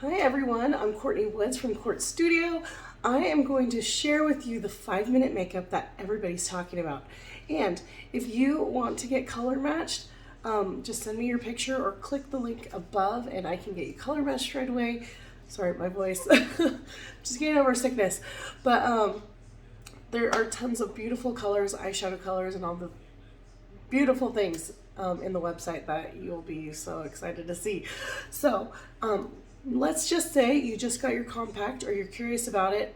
Hi everyone, I'm Courtney Woods from Court Studio. I am going to share with you the 5-minute makeup that everybody's talking about. And if you want to get color matched, just send me your picture or click the link above and I can get you color matched right away. Sorry, my voice. Just getting over sickness. But there are tons of beautiful colors, eyeshadow colors, and all the beautiful things in the website that you'll be so excited to see. So let's just say you just got your compact or you're curious about it.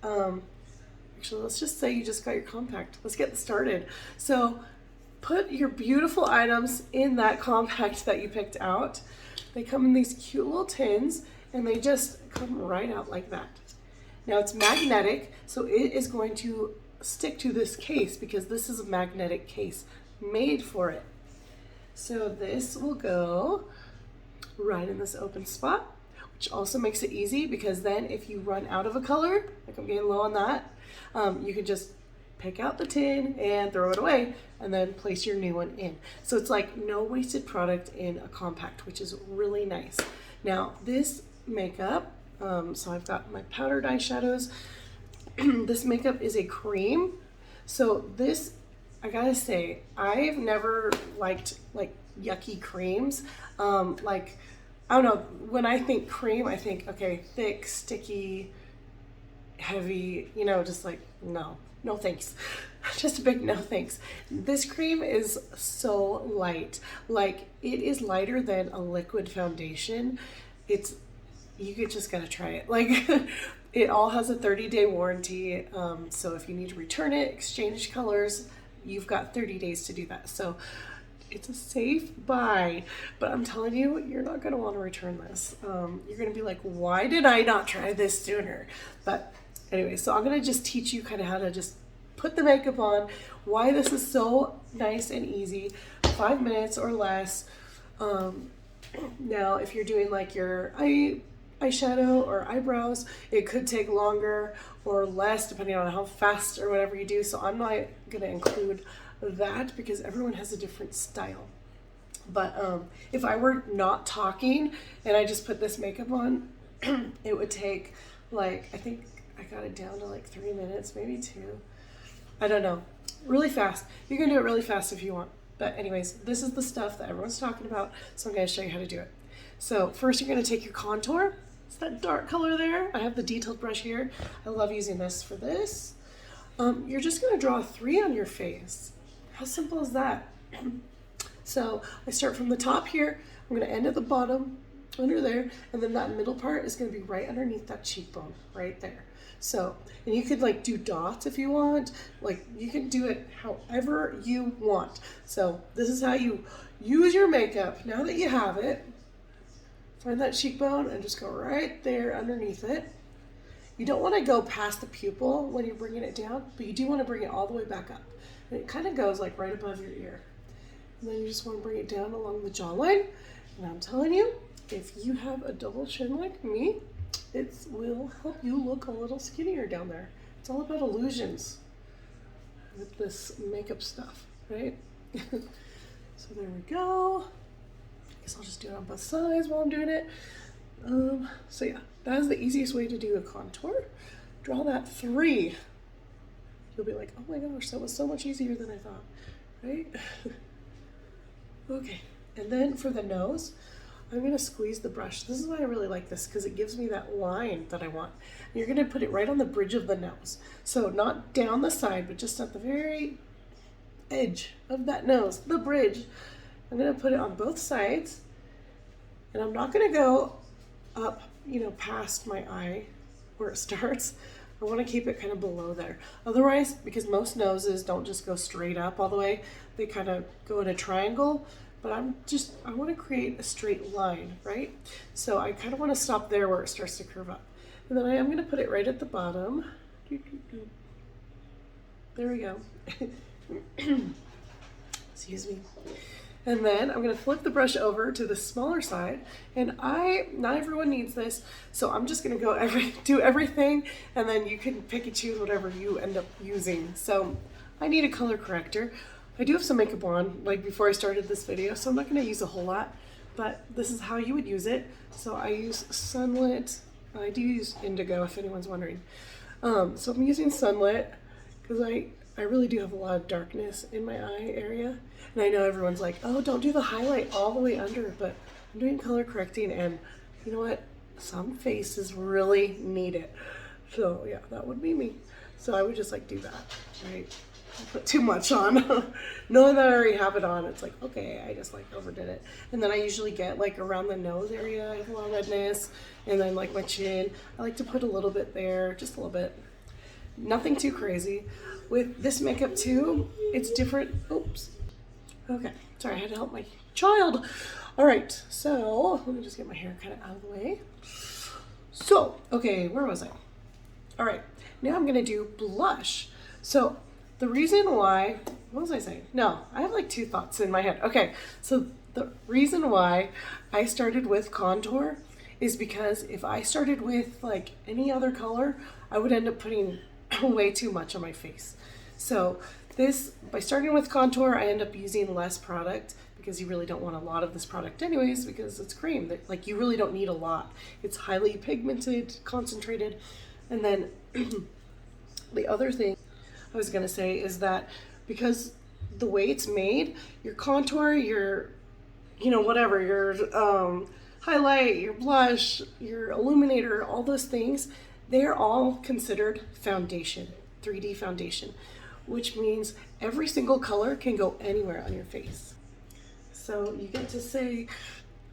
Actually, let's just say you just got your compact. Let's get started. So put your beautiful items in that compact that you picked out. They come in these cute little tins and they just come right out like that. Now it's magnetic, so it is going to stick to this case because this is a magnetic case made for it. So this will go right in this open spot, which also makes it easy because then if you run out of a color, like I'm getting low on that, you can just pick out the tin and throw it away and then place your new one in. So it's like no wasted product in a compact, which is really nice. Now this makeup, so I've got my powdered eyeshadows. This makeup is a cream. So this, I gotta say, I've never liked like yucky creams. Like, I don't know, when I think cream, I think, okay, thick, sticky, heavy, you know, just like, no thanks. Just a big no thanks. This cream is so light. Like, it is lighter than a liquid foundation. You just gotta try it. Like, it all has a 30-day warranty. So if you need to return it, exchange colors, you've got 30 days to do that. So it's a safe buy, but I'm telling you, you're not gonna wanna return this. You're gonna be like, why did I not try this sooner? But anyway, so I'm gonna just teach you kind of how to just put the makeup on, why this is so nice and easy, 5 minutes or less. Now, if you're doing like your eyeshadow or eyebrows, it could take longer or less depending on how fast or whatever you do. So I'm not gonna include that because everyone has a different style. But if I were not talking and I just put this makeup on, it would take like, I think I got it down to like 3 minutes, maybe 2. I don't know, really fast. You can do it really fast if you want. But anyways, this is the stuff that everyone's talking about, so I'm gonna show you how to do it. So first you're gonna take your contour. It's that dark color there. I have the detailed brush here. I love using this for this. You're just gonna draw 3 on your face. How simple is that? So I start from the top here. I'm gonna end at the bottom, under there, and then that middle part is gonna be right underneath that cheekbone, right there. So, and you could like do dots if you want, like you can do it however you want. So this is how you use your makeup. Now that you have it, find that cheekbone and just go right there underneath it. You don't want to go past the pupil when you're bringing it down, but you do want to bring it all the way back up. And it kind of goes like right above your ear. And then you just want to bring it down along the jawline. And I'm telling you, if you have a double chin like me, it will help you look a little skinnier down there. It's all about illusions with this makeup stuff, right? So there we go. I guess I'll just do it on both sides while I'm doing it. So yeah, that is the easiest way to do a contour. Draw that 3. You'll be like, oh my gosh, that was so much easier than I thought, right? Okay, and then for the nose, I'm gonna squeeze the brush. This is why I really like this, because it gives me that line that I want. And you're gonna put it right on the bridge of the nose. So not down the side, but just at the very edge of that nose, the bridge. I'm gonna put it on both sides, and I'm not gonna go up, you know, past my eye where it starts. I wanna keep it kind of below there. Otherwise, because most noses don't just go straight up all the way, they kind of go in a triangle. But I want to create a straight line, right? So I kind of want to stop there where it starts to curve up. And then I am going to put it right at the bottom. There we go. Excuse me. And then I'm going to flip the brush over to the smaller side. And not everyone needs this, so I'm just going to go do everything, and then you can pick and choose whatever you end up using. So I need a color corrector. I do have some makeup on, like before I started this video, so I'm not going to use a whole lot. but this is how you would use it. So I use Sunlit. I do use indigo if anyone's wondering. So I'm using Sunlit because I really do have a lot of darkness in my eye area. And I know everyone's like, oh, don't do the highlight all the way under, but I'm doing color correcting, and you know what? Some faces really need it. So yeah, that would be me. So I would just like do that, right? Put too much on. Knowing that I already have it on, it's like, okay, I just like overdid it. And then I usually get like around the nose area, I have a lot of redness, and then like my chin, I like to put a little bit there, just a little bit. Nothing too crazy. With this makeup too, it's different. Oops. Okay, sorry, I had to help my child. All right, so let me just get my hair kind of out of the way. So, okay, where was I? All right, now I'm gonna do blush. So the reason why, what was I saying? No, I have like two thoughts in my head. Okay, so the reason why I started with contour is because if I started with like any other color, I would end up putting way too much on my face. So this, by starting with contour, I end up using less product because you really don't want a lot of this product anyways because it's cream. Like you really don't need a lot. It's highly pigmented, concentrated. And then the other thing I was gonna say is that because the way it's made, your contour, your, you know, whatever, your highlight, your blush, your illuminator, all those things, they're all considered foundation, 3D foundation, which means every single color can go anywhere on your face. So you get to say,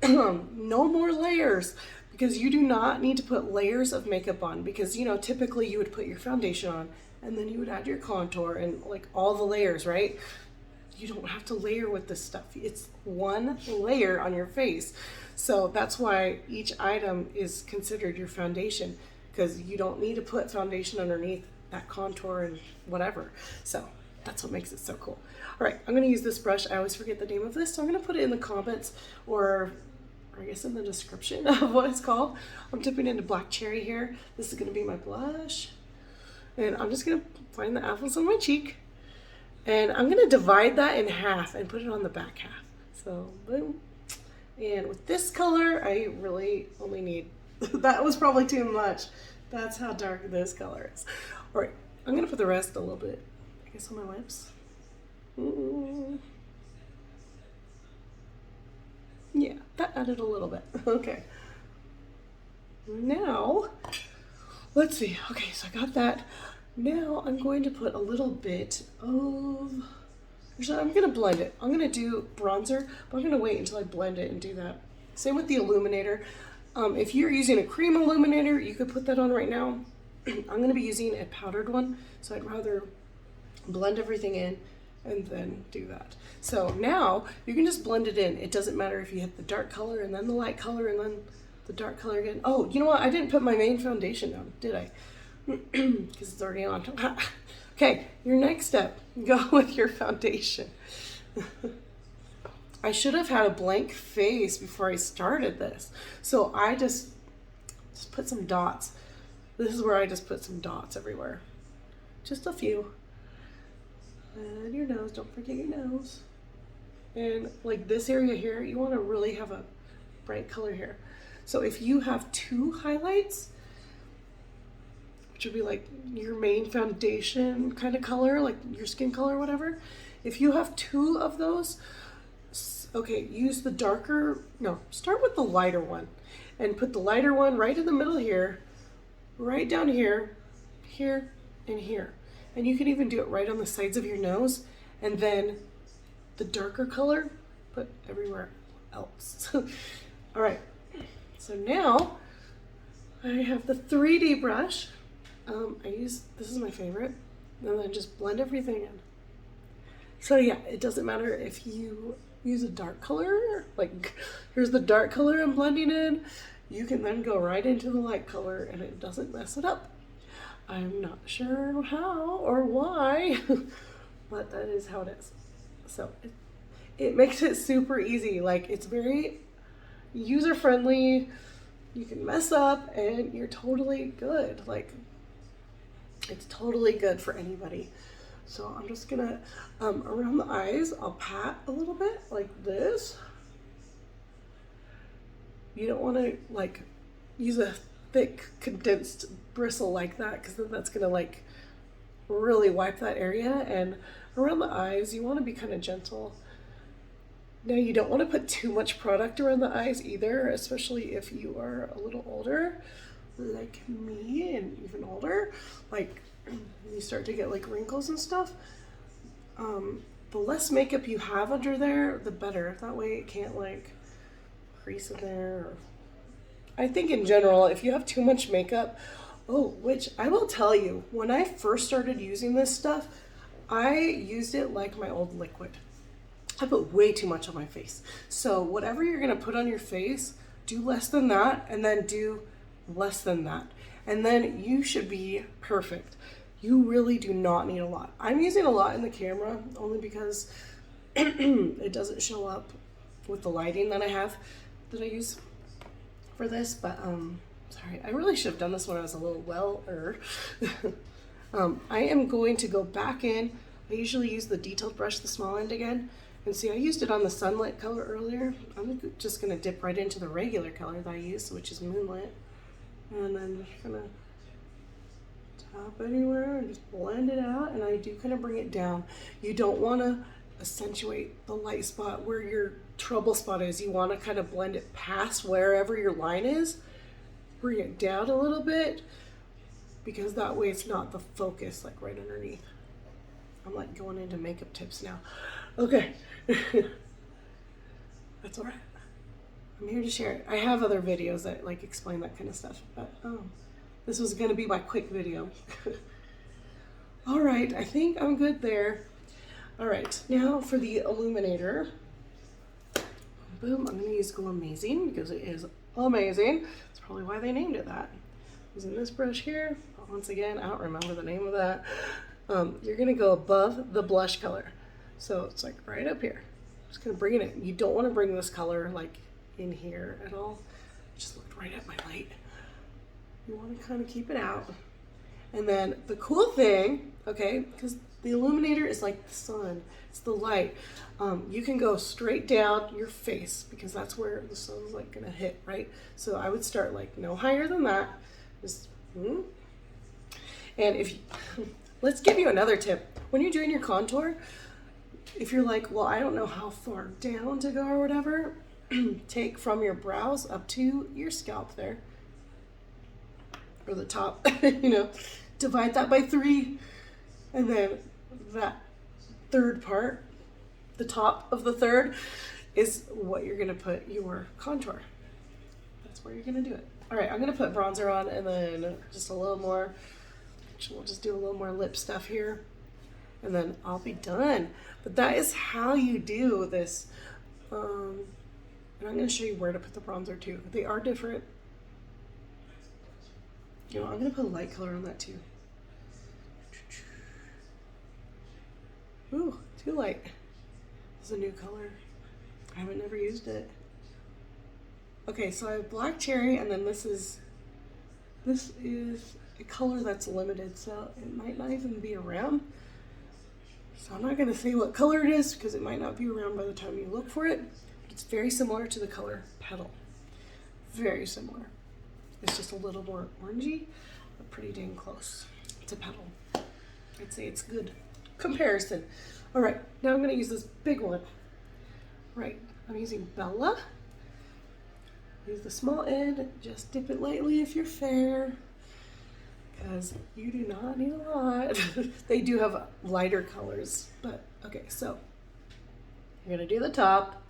no more layers, because you do not need to put layers of makeup on, because, you know, typically you would put your foundation on and then you would add your contour and like all the layers, right? You don't have to layer with this stuff. It's one layer on your face. So that's why each item is considered your foundation, because you don't need to put foundation underneath that contour and whatever. So that's what makes it so cool. All right, I'm gonna use this brush. I always forget the name of this, so I'm gonna put it in the comments or I guess in the description of what it's called. I'm dipping into Black Cherry here. This is gonna be my blush. And I'm just gonna find the apples on my cheek. And I'm gonna divide that in half and put it on the back half. So boom. And with this color, I really only need, that was probably too much. That's how dark this color is. All right, I'm gonna put the rest a little bit, I guess, on my lips. Yeah, that added a little bit. Okay. Now, let's see. Okay, so I got that. Now I'm going to put a little bit of, actually I'm gonna blend it. I'm gonna do bronzer, but I'm gonna wait until I blend it and do that. Same with the Illuminator. If you're using a cream illuminator, you could put that on right now. I'm gonna be using a powdered one, so I'd rather blend everything in and then do that. So now you can just blend it in. It doesn't matter if you hit the dark color and then the light color and then the dark color again. Oh, you know what? I didn't put my main foundation on, did I? Because it's already on. Okay, your next step, go with your foundation. I should have had a blank face before I started this. So I just put some dots. This is where I just put some dots everywhere. Just a few. And your nose, don't forget your nose. And like this area here, you want to really have a bright color here. So if you have two highlights, which would be like your main foundation kind of color, like your skin color or whatever, if you have two of those, okay, use the darker, no, start with the lighter one and put the lighter one right in the middle here, right down here, here, and here. And you can even do it right on the sides of your nose, and then the darker color, put everywhere else. All right, so now I have the 3D brush. This is my favorite, and then just blend everything in. So yeah, it doesn't matter if you use a dark color, like here's the dark color I'm blending in, you can then go right into the light color and it doesn't mess it up. I'm not sure how or why, but that is how it is. So it makes it super easy. Like it's very user-friendly. You can mess up and you're totally good. Like it's totally good for anybody. So I'm just gonna, around the eyes, I'll pat a little bit like this. You don't want to like use a thick condensed bristle like that, because then that's gonna like really wipe that area. And around the eyes, you want to be kind of gentle. Now you don't want to put too much product around the eyes either, especially if you are a little older, like me, and even older. Like you start to get like wrinkles and stuff. The less makeup you have under there, the better. That way it can't like crease in there. I think in general, if you have too much makeup, which I will tell you, when I first started using this stuff, I used it like my old liquid. I put way too much on my face. So whatever you're gonna put on your face, do less than that, and then do less than that. And then you should be perfect. You really do not need a lot. I'm using a lot in the camera only because it doesn't show up with the lighting that I have that I use for this. But sorry, I really should have done this when I was a little well-er. I am going to go back in. I usually use the detailed brush, the small end again. And see, I used it on the sunlit color earlier. I'm just gonna dip right into the regular color that I use, which is moonlit. And then just gonna tap anywhere and just blend it out. And I do kind of bring it down. You don't wanna accentuate the light spot where your trouble spot is. You wanna kind of blend it past wherever your line is. Bring it down a little bit, because that way it's not the focus like right underneath. I'm like going into makeup tips now. Okay. That's all right. I'm here to share it. I have other videos that like explain that kind of stuff, but this was gonna be my quick video. All right, I think I'm good there. All right, now for the Illuminator. Boom, I'm gonna use Go Amazing because it is amazing. That's probably why they named it that. Using this brush here, once again, I don't remember the name of that. You're gonna go above the blush color. So it's like right up here. Just gonna bring it in. You don't wanna bring this color like in here at all. I just looked right at my light. You wanna kind of keep it out. And then the cool thing, okay, because the Illuminator is like the sun, it's the light. You can go straight down your face because that's where the sun's like gonna hit, right? So I would start like no higher than that. Just, and if you, let's give you another tip. When you're doing your contour, if you're like, well, I don't know how far down to go or whatever, take from your brows up to your scalp there, or the top, you know, divide that by 3, and then that third part, the top of the third, is what you're gonna put your contour. That's where you're gonna do it. All right, I'm gonna put bronzer on and then just a little more. Actually, we'll just do a little more lip stuff here, and then I'll be done. But that is how you do this. And I'm gonna show you where to put the bronzer too. They are different. You know, I'm gonna put a light color on that too. Ooh, too light. This is a new color. I haven't never used it. Okay, so I have black cherry, and then this is a color that's limited, so it might not even be around. So I'm not gonna say what color it is because it might not be around by the time you look for it. It's very similar to the color Petal. Very similar. It's just a little more orangey, but pretty dang close to Petal. I'd say it's good comparison. All right, now I'm gonna use this big one. Right, I'm using Bella. Use the small end, just dip it lightly if you're fair, because you do not need a lot. They do have lighter colors, but okay, so you're gonna do the top.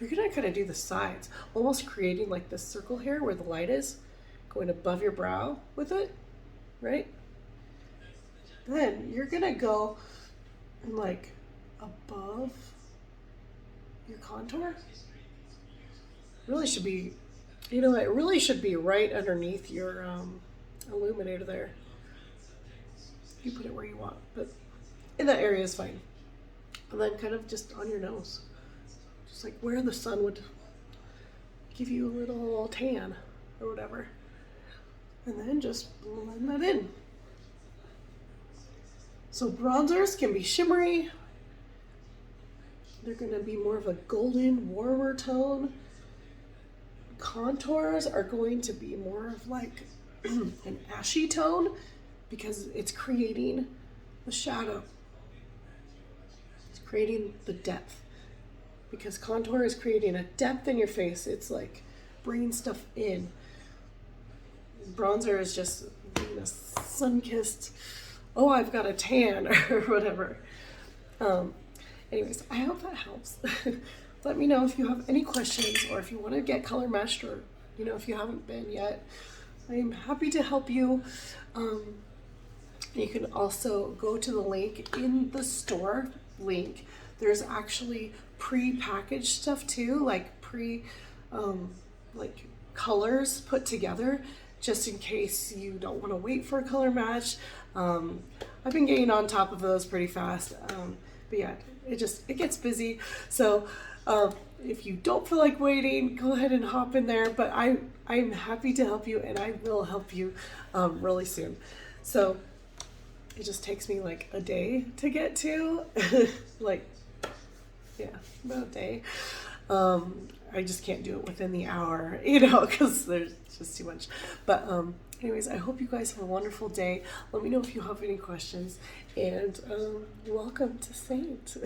You're gonna kind of do the sides, almost creating like this circle here where the light is, going above your brow with it, right? Then you're gonna go like above your contour. Really should be, you know, it really should be right underneath your Illuminator there. You put it where you want, but in that area is fine. And then kind of just on your nose, just like where the sun would give you a little tan or whatever. And then just blend that in. So bronzers can be shimmery. They're gonna be more of a golden, warmer tone. contours are going to be more of like an ashy tone because it's creating the shadow. It's creating the depth. Because contour is creating a depth in your face. It's like bringing stuff in. Bronzer is just being a sun-kissed, oh, I've got a tan or whatever. Anyways, I hope that helps. Let me know if you have any questions or if you want to get color matched, or if you haven't been yet. I am happy to help you. You can also go to the link in the store link. There's actually pre-packaged stuff too, like like colors put together, just in case you don't want to wait for a color match. I've been getting on top of those pretty fast, but yeah, it gets busy. So if you don't feel like waiting, go ahead and hop in there. But I'm happy to help you, and I will help you really soon. So it just takes me like a day to get to, like, yeah, about a day. I just can't do it within the hour, because there's just too much. But anyways, I hope you guys have a wonderful day. Let me know if you have any questions, and welcome to Seint.